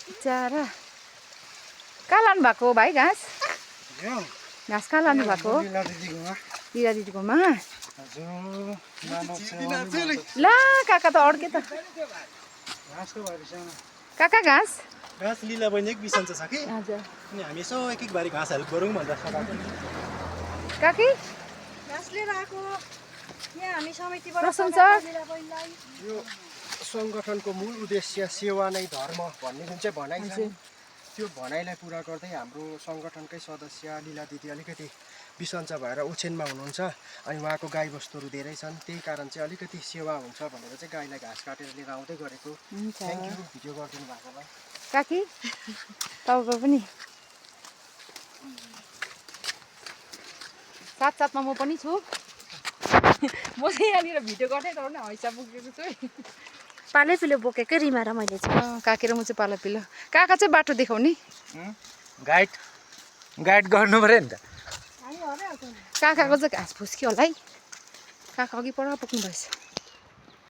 बिचरा कहाँ लानु भएको हो भाइ घाँस घाँस कहाँ लानु भएको हो दिदा दिदीकोमा ला काका त अड्के त काका घाँस घाँस लिला बहिनी एक बिसन्चो छ कि हजुर अनि हामी यसो एक एक बारी घाँस हेल्प गरौँ भनेर सघाएको नि काकी घाँस लिएर आएको यहाँ हामी समितिबाट प्रशंसा यो सङ्गठनको मूल उद्देश्य सेवा नै धर्म भन्ने जुन चाहिँ भनाइ छ नि, त्यो भनाइलाई पुरा गर्दै हाम्रो सङ्गठनकै सदस्य लीला दिदी अलिकति बिसन्चो भएर ओछ्यानमा हुनुहुन्छ अनि उहाँको गाईबस्तुहरू धेरै छन्, त्यही कारण चाहिँ अलिकति सेवा हुन्छ भनेर चाहिँ गाईलाई घाँस काटेर लिएर आउँदै गरेको। थ्याङ्क यू भिडियो गरिदिनु भएकोमा। काकी तपाईँको पनि साथसाथमा म पनि छु म चाहिँ यहाँनिर भिडियो गर्दै गरौँ न हैसा पुगेको छु है पालै पिलो बोकेकै रिमा र मैले चाहिँ काकी र म चाहिँ पाला पिलो काका चाहिँ बाटो देखाउने गाइड गर्नु पर्यो नि त काकाको चाहिँ घाँस फुस्क्यो होला है काका अघि पर पुग्नु भएछ